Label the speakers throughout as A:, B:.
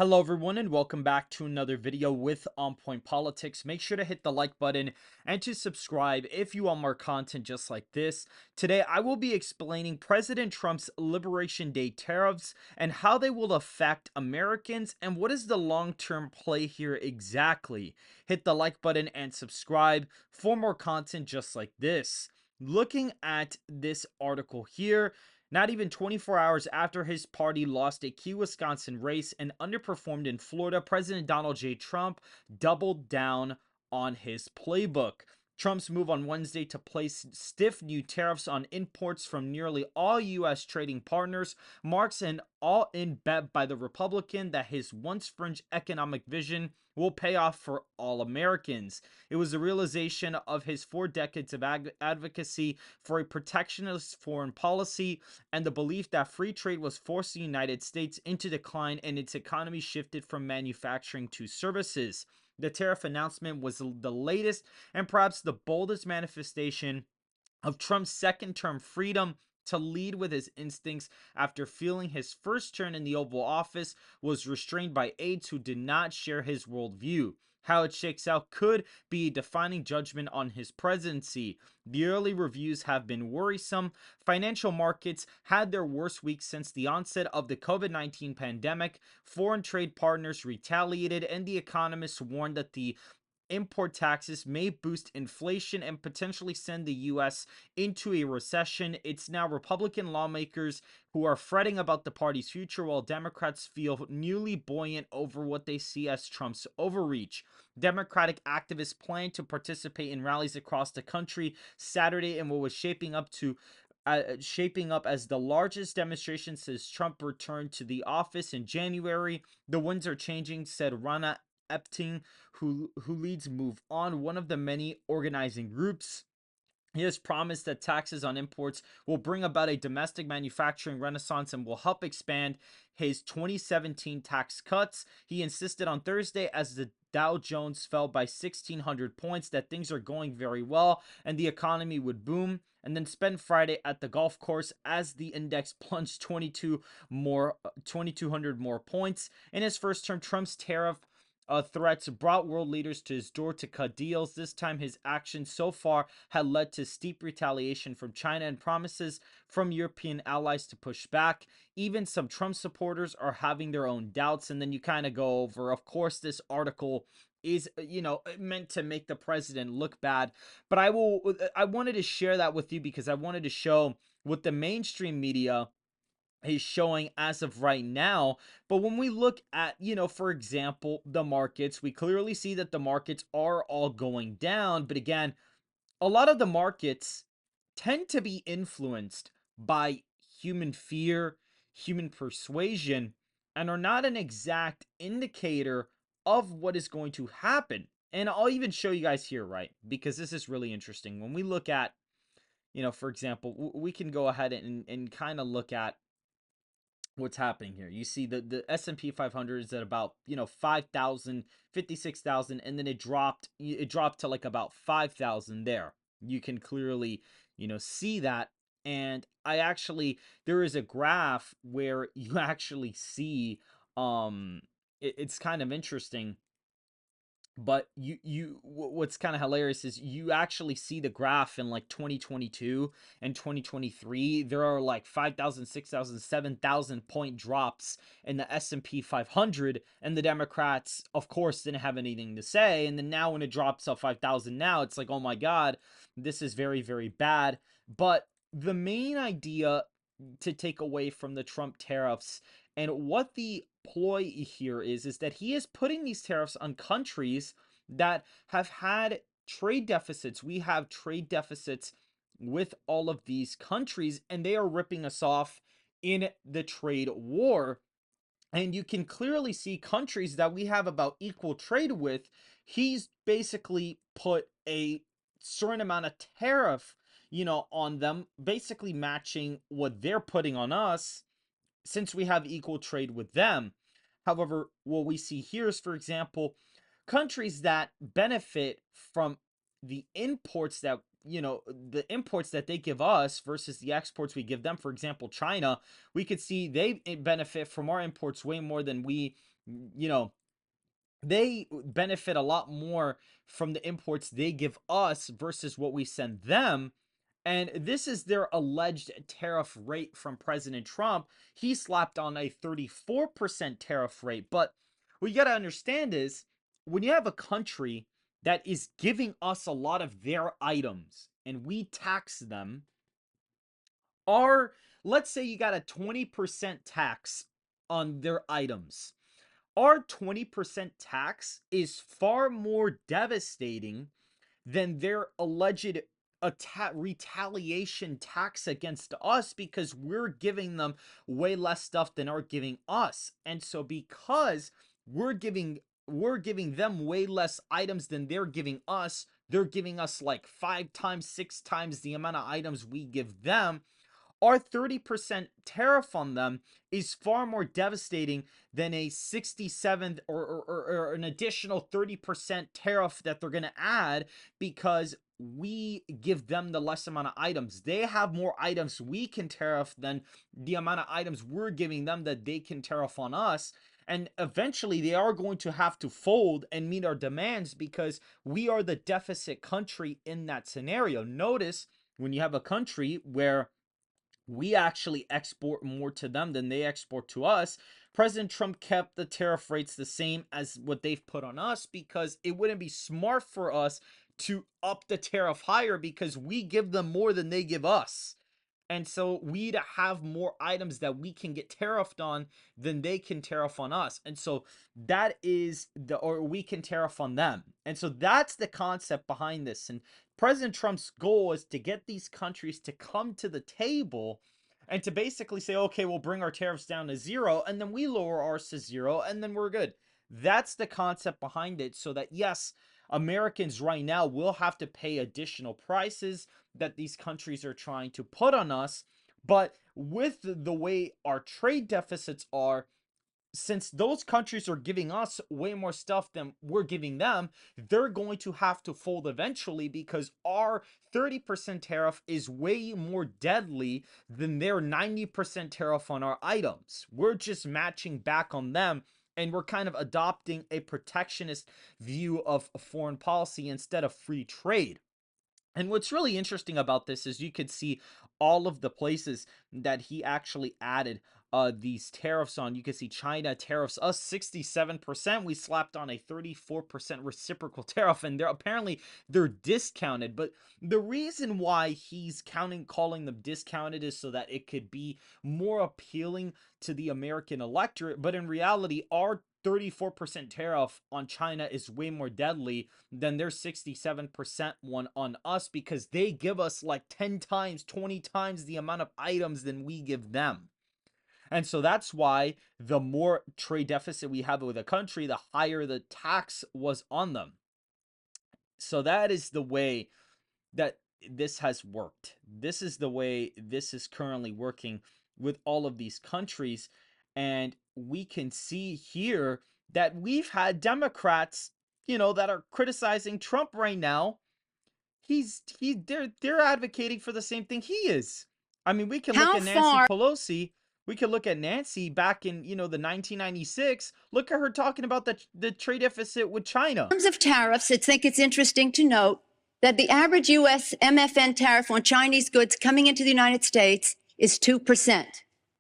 A: Hello everyone and welcome back to another video with On Point Politics. Make sure to hit the like button and to subscribe if you want more content just like this. Today I will be explaining President Trump's Liberation Day tariffs and how they will affect Americans and what is the long-term play here exactly. Hit the like button and subscribe for more content just like this. Looking at this article here, not even 24 hours after his party lost a key Wisconsin race and underperformed in Florida, President Donald J. Trump doubled down on his playbook. Trump's move on Wednesday to place stiff new tariffs on imports from nearly all U.S. trading partners marks an all in bet by the Republican that his once fringe economic vision will pay off for all Americans. It was the realization of his 4 decades of advocacy for a protectionist foreign policy and the belief that free trade was forcing the United States into decline and its economy shifted from manufacturing to services. The tariff announcement was the latest and perhaps the boldest manifestation of Trump's second term freedom to lead with his instincts after feeling his first turn in the Oval Office was restrained by aides who did not share his worldview. How it shakes out could be a defining judgment on his presidency. The early reviews have been worrisome. Financial markets had their worst week since the onset of the COVID-19 pandemic. Foreign trade partners retaliated, and the economists warned that the import taxes may boost inflation and potentially send the U.S. into a recession. It's now Republican lawmakers who are fretting about the party's future, while Democrats feel newly buoyant over what they see as Trump's overreach. Democratic activists plan to participate in rallies across the country Saturday in what was shaping up as the largest demonstration since Trump returned to the office in January. The winds are changing, said Rana Epting, who leads Move On, one of the many organizing groups. He has promised that taxes on imports will bring about a domestic manufacturing renaissance and will help expand his 2017 tax cuts. He insisted on Thursday, as the Dow Jones fell by 1,600 points, that things are going very well and the economy would boom, and then spent Friday at the golf course as the index plunged 2,200 more points. In his first term, Trump's tariff threats brought world leaders to his door to cut deals. This time, his actions so far had led to steep retaliation from China and promises from European allies to push back. Even some Trump supporters are having their own doubts. And then you kind of go over, of course, this article is meant to make the president look bad, but I wanted to share that with you because I wanted to show what the mainstream media is showing as of right now. But when we look at, for example, the markets, we clearly see that the markets are all going down. But again, a lot of the markets tend to be influenced by human fear, human persuasion, and are not an exact indicator of what is going to happen. And I'll even show you guys here, right? Because this is really interesting. When we look at, for example, we can go ahead and kind of look at what's happening here. You see the S&P 500 is at about, 5,000, 56,000, and then it dropped to like about 5,000 there. You can clearly, see that. And there is a graph where you actually see, it's kind of interesting, but what's kind of hilarious is you actually see the graph in like 2022 and 2023. There are like 5,000, 6,000, 7,000 point drops in the S&P 500, and the Democrats of course didn't have anything to say. And then now when it drops to 5,000, now it's like, oh my god, this is very, very bad. But the main idea to take away from the Trump tariffs and what the ploy here is that he is putting these tariffs on countries that have had trade deficits. We have trade deficits with all of these countries, and they are ripping us off in the trade war. And you can clearly see countries that we have about equal trade with, he's basically put a certain amount of tariff, on them, basically matching what they're putting on us since we have equal trade with them. However, what we see here is, for example, countries that benefit from the imports that they give us versus the exports we give them. For example, China, we could see they benefit from our imports way more than we you know, they benefit a lot more from the imports they give us versus what we send them. And this is their alleged tariff rate from President Trump. He slapped on a 34% tariff rate. But what you got to understand is when you have a country that is giving us a lot of their items and we tax them, our, let's say you got a 20% tax on their items. Our 20% tax is far more devastating than their alleged retaliation tax against us, because we're giving them way less stuff than are giving us. And so because we're giving them way less items than they're giving us like 5 times, 6 times the amount of items we give them. Our 30% tariff on them is far more devastating than a 67th or an additional 30% tariff that they're going to add, because we give them the less amount of items. They have more items we can tariff than the amount of items we're giving them that they can tariff on us. And eventually they are going to have to fold and meet our demands, because we are the deficit country in that scenario. Notice when you have a country where we actually export more to them than they export to us, President Trump kept the tariff rates the same as what they've put on us, because it wouldn't be smart for us to up the tariff higher, because we give them more than they give us. And so we'd have more items that we can get tariffed on than they can tariff on us. And so that is or we can tariff on them. And so that's the concept behind this. And President Trump's goal is to get these countries to come to the table and to basically say, okay, we'll bring our tariffs down to zero, and then we lower ours to zero, and then we're good. That's the concept behind it. So that, yes, Americans right now will have to pay additional prices that these countries are trying to put on us. But with the way our trade deficits are, since those countries are giving us way more stuff than we're giving them, they're going to have to fold eventually, because our 30% tariff is way more deadly than their 90% tariff on our items. We're just matching back on them, and we're kind of adopting a protectionist view of foreign policy instead of free trade. And what's really interesting about this is you could see all of the places that he actually added these tariffs on. You can see China tariffs us 67%. We slapped on a 34% reciprocal tariff, and they're discounted. But the reason why he's calling them discounted is so that it could be more appealing to the American electorate. But in reality, our 34% tariff on China is way more deadly than their 67% one on us, because they give us like 10 times, 20 times the amount of items than we give them. And so that's why the more trade deficit we have with a country, the higher the tax was on them. So that is the way that this has worked. This is the way this is currently working with all of these countries. And we can see here that we've had Democrats, that are criticizing Trump right now. They're advocating for the same thing he is. I mean, we can look at Nancy Pelosi. We could look at Nancy back in, the 1996. Look at her talking about the trade deficit with China.
B: In terms of tariffs, I think it's interesting to note that the average U.S. MFN tariff on Chinese goods coming into the United States is 2%,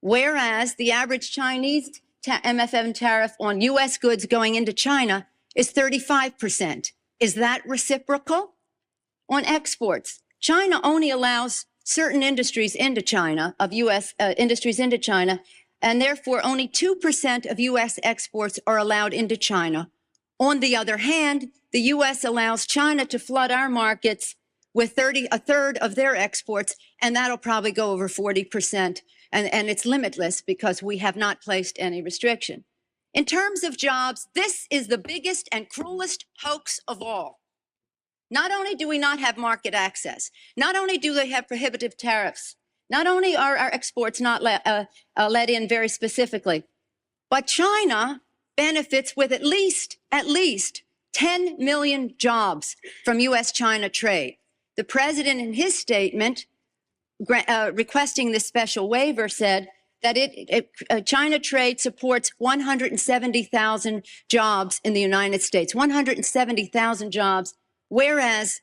B: whereas the average Chinese MFN tariff on U.S. goods going into China is 35%. Is that reciprocal? On exports, China only allows certain industries into China, of U.S. Industries into China, and therefore only 2% of U.S. exports are allowed into China. On the other hand, the U.S. allows China to flood our markets with a third of their exports, and that'll probably go over 40%. And it's limitless because we have not placed any restriction. In terms of jobs, this is the biggest and cruelest hoax of all. Not only do we not have market access, not only do they have prohibitive tariffs, not only are our exports not let in very specifically, but China benefits with at least 10 million jobs from U.S.-China trade. The president in his statement requesting this special waiver said that China trade supports 170,000 jobs in the United States, 170,000 jobs, whereas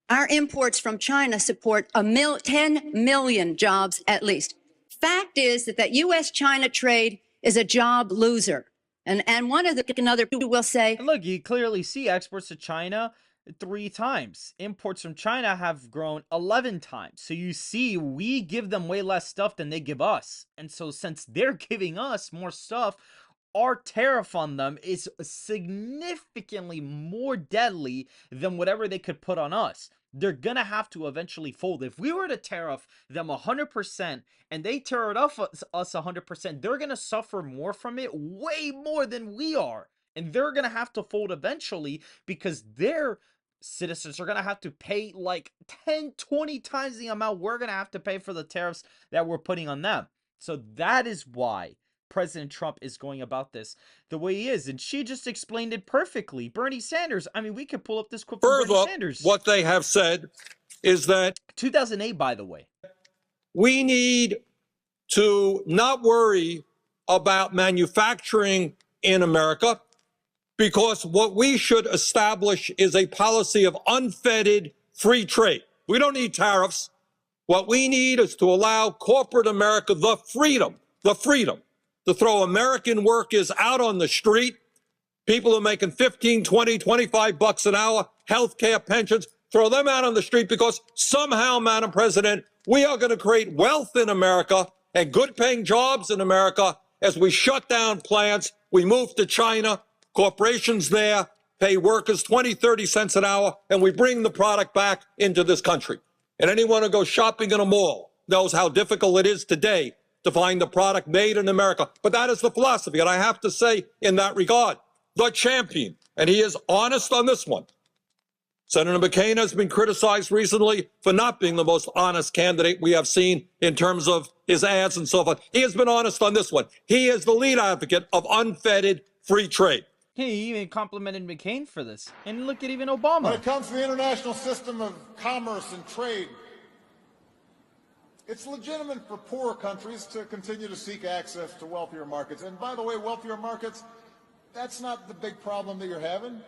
B: our imports from China support 10 million jobs at least. Fact is that U.S.-China trade is a job loser. And one of the another will say,
A: And look, you clearly see exports to China 3 times. Imports from China have grown 11 times. So you see, we give them way less stuff than they give us. And so since they're giving us more stuff, our tariff on them is significantly more deadly than whatever they could put on us. They're gonna have to eventually fold. If we were to tariff them 100% and they tear it off us 100%, they're gonna suffer more from it, way more than we are. And they're gonna have to fold eventually because their citizens are gonna have to pay like 10, 20 times the amount we're gonna have to pay for the tariffs that we're putting on them. So that is why President Trump is going about this the way he is. And she just explained it perfectly. Bernie Sanders, I mean, we could pull up this quote from Bernie Sanders.
C: What they have said is that
A: 2008, by the way.
C: We need to not worry about manufacturing in America because what we should establish is a policy of unfettered free trade. We don't need tariffs. What we need is to allow corporate America the freedom to throw American workers out on the street, people who are making 15, 20, 25 bucks an hour, healthcare, pensions, throw them out on the street because somehow, Madam President, we are going to create wealth in America and good paying jobs in America as we shut down plants, we move to China, corporations there pay workers 20, 30 cents an hour, and we bring the product back into this country. And anyone who goes shopping in a mall knows how difficult it is today to find the product made in America. But that is the philosophy. And I have to say, in that regard, the champion, and he is honest on this one. Senator McCain has been criticized recently for not being the most honest candidate we have seen in terms of his ads and so forth. He has been honest on this one. He is the lead advocate of unfettered free trade.
A: He even complimented McCain for this. And look at even Obama.
D: When it comes to the international system of commerce and trade, it's legitimate for poorer countries to continue to seek access to wealthier markets. And by the way, wealthier markets, that's not the big problem that you're having.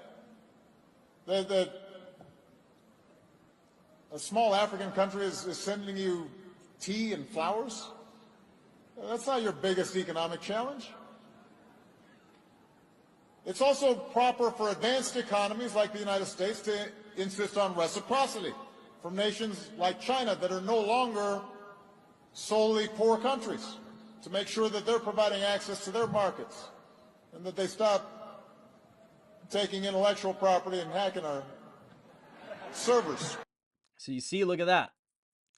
D: A small African country is sending you tea and flowers. That's not your biggest economic challenge. It's also proper for advanced economies like the United States to insist on reciprocity from nations like China that are no longer solely poor countries, to make sure that they're providing access to their markets and that they stop taking intellectual property and hacking our servers.
A: So you see, look at that.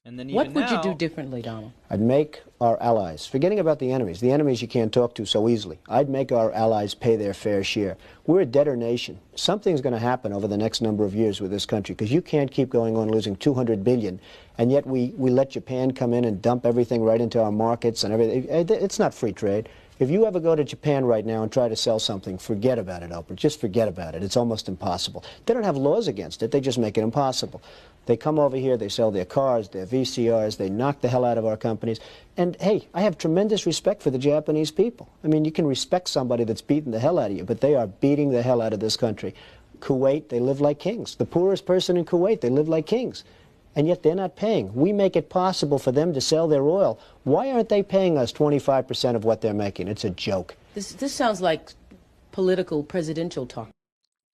A: And then
E: what would you do differently, Donald?
F: I'd make our allies, forgetting about the enemies you can't talk to so easily, I'd make our allies pay their fair share. We're a debtor nation. Something's going to happen over the next number of years with this country, because you can't keep going on losing $200 billion, and yet we let Japan come in and dump everything right into our markets and everything. It's not free trade. If you ever go to Japan right now and try to sell something, forget about it, Oprah. Just forget about it. It's almost impossible. They don't have laws against it. They just make it impossible. They come over here, they sell their cars, their VCRs, they knock the hell out of our companies. And, hey, I have tremendous respect for the Japanese people. I mean, you can respect somebody that's beating the hell out of you, but they are beating the hell out of this country. Kuwait, they live like kings. The poorest person in Kuwait, they live like kings. And yet they're not paying. We make it possible for them to sell their oil. Why aren't they paying us 25% of what they're making? It's a joke.
E: This sounds like political presidential talk.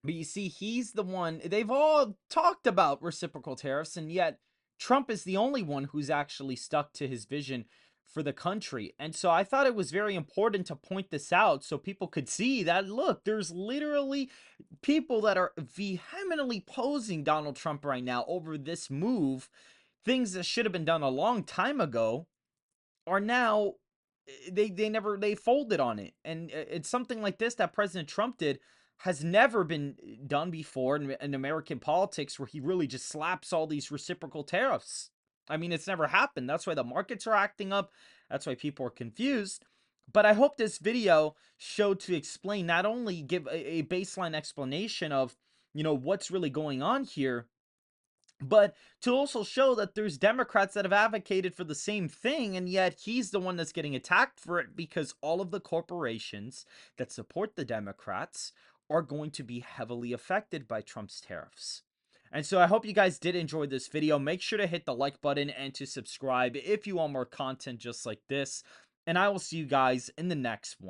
A: But you see, he's the one, they've all talked about reciprocal tariffs, and yet Trump is the only one who's actually stuck to his vision for the country. And so I thought it was very important to point this out so people could see that, look, there's literally people that are vehemently opposing Donald Trump right now over this move. Things that should have been done a long time ago are now, they folded on it. And it's something like this that President Trump did has never been done before in American politics, where he really just slaps all these reciprocal tariffs. I mean, it's never happened. That's why the markets are acting up. That's why people are confused. But I hope this video showed to explain, not only give a baseline explanation of, you know, what's really going on here, but to also show that there's Democrats that have advocated for the same thing, and yet he's the one that's getting attacked for it because all of the corporations that support the Democrats are going to be heavily affected by Trump's tariffs. And so I hope you guys did enjoy this video. Make sure to hit the like button and to subscribe if you want more content just like this. And I will see you guys in the next one.